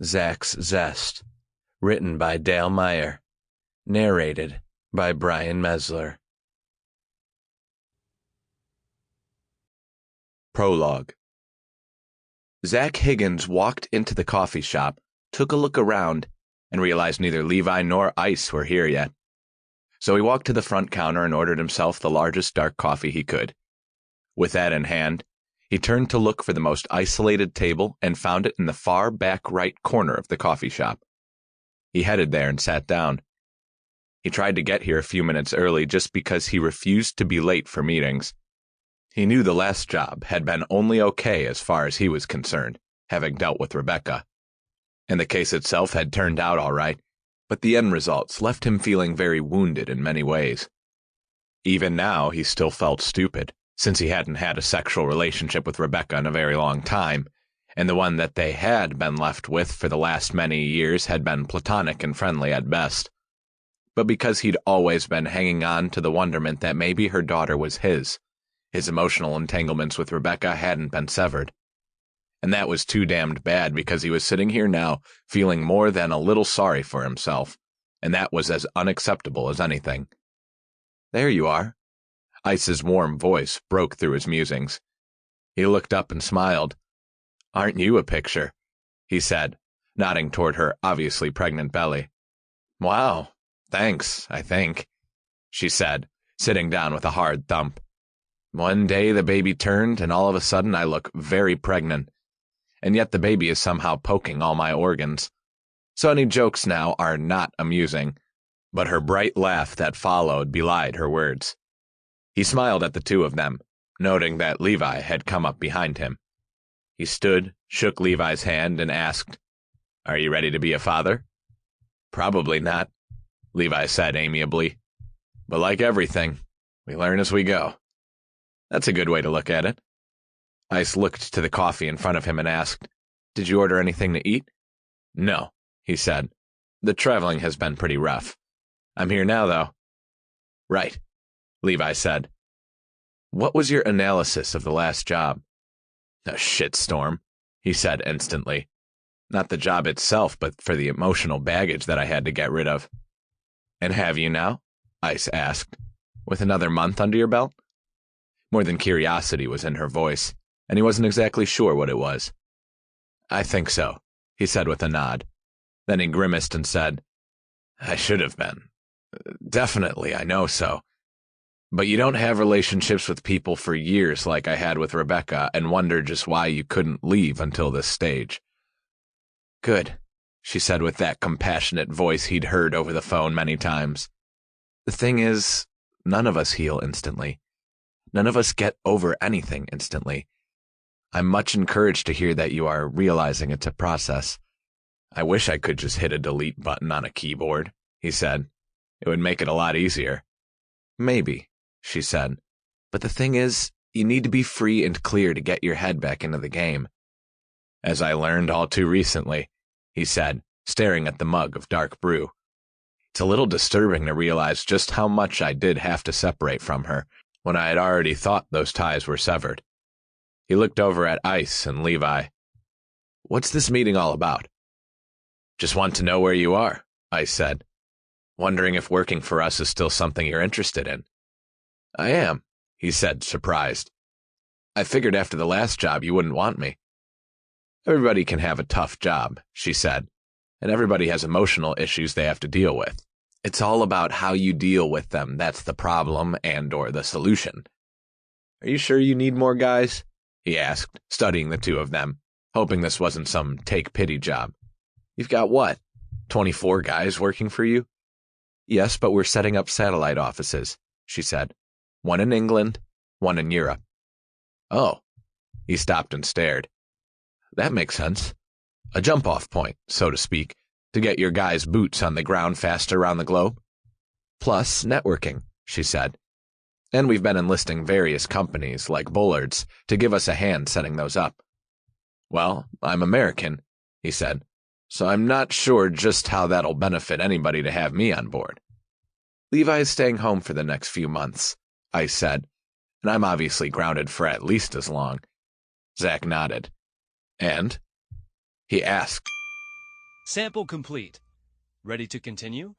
Zack's Zest, written by Dale Meyer, narrated by Brian Meslar. Prologue. Zack Higgins walked into the coffee shop, took a look around, and realized neither Levi nor Ice were here yet. So he walked to the front counter and ordered himself the largest dark coffee he could. With that in hand, he turned to look for the most isolated table and found it in the far back right corner of the coffee shop. He headed there and sat down. He tried to get here a few minutes early just because he refused to be late for meetings. He knew the last job had been only okay as far as he was concerned, having dealt with Rebecca. And the case itself had turned out all right, but the end results left him feeling very wounded in many ways. Even now, he still felt stupid, since he hadn't had a sexual relationship with Rebecca in a very long time, and the one that they had been left with for the last many years had been platonic and friendly at best. But because he'd always been hanging on to the wonderment that maybe her daughter was his emotional entanglements with Rebecca hadn't been severed. And that was too damned bad because he was sitting here now feeling more than a little sorry for himself, and that was as unacceptable as anything. "There you are." Ice's warm voice broke through his musings. He looked up and smiled. "Aren't you a picture?" he said, nodding toward her obviously pregnant belly. "Wow, thanks, I think," she said, sitting down with a hard thump. "One day the baby turned, and all of a sudden I look very pregnant. And yet the baby is somehow poking all my organs. So any jokes now are not amusing." But her bright laugh that followed belied her words. He smiled at the two of them, noting that Levi had come up behind him. He stood, shook Levi's hand, and asked, "Are you ready to be a father?" "Probably not," Levi said amiably. "But like everything, we learn as we go." "That's a good way to look at it." Ice looked to the coffee in front of him and asked, "Did you order anything to eat?" "No," he said. "The traveling has been pretty rough. I'm here now, though." "Right," Levi said. "What was your analysis of the last job?" "A shitstorm," he said instantly. "Not the job itself, but for the emotional baggage that I had to get rid of." "And have you now?" Ice asked, "with another month under your belt?" More than curiosity was in her voice, and he wasn't exactly sure what it was. "I think so," he said with a nod. Then he grimaced and said, "I should have been. Definitely, I know so. But you don't have relationships with people for years like I had with Rebecca and wonder just why you couldn't leave until this stage." "Good," she said with that compassionate voice he'd heard over the phone many times. "The thing is, none of us heal instantly. None of us get over anything instantly. I'm much encouraged to hear that you are realizing it's a process. I wish I could just hit a delete button on a keyboard," he said. "It would make it a lot easier." "Maybe," she said. "But the thing is, you need to be free and clear to get your head back into the game." "As I learned all too recently," he said, staring at the mug of dark brew. "It's a little disturbing to realize just how much I did have to separate from her, when I had already thought those ties were severed." He looked over at Ice and Levi. "What's this meeting all about?" "Just want to know where you are," Ice said. "Wondering if working for us is still something you're interested in." "I am," he said, surprised. "I figured after the last job you wouldn't want me." "Everybody can have a tough job," she said, "and everybody has emotional issues they have to deal with. It's all about how you deal with them that's the problem and/or the solution." "Are you sure you need more guys?" he asked, studying the two of them, hoping this wasn't some take-pity job. "You've got what, 24 guys working for you?" "Yes, but we're setting up satellite offices," she said. "One in England, one in Europe." "Oh." He stopped and stared. "That makes sense. A jump-off point, so to speak, to get your guys' boots on the ground faster around the globe. Plus networking," she said. "And we've been enlisting various companies, like Bullard's, to give us a hand setting those up." "Well, I'm American," he said, "so I'm not sure just how that'll benefit anybody to have me on board." "Levi is staying home for the next few months," Ice said, "and I'm obviously grounded for at least as long." Zack nodded. "And?" he asked. Sample complete. Ready to continue?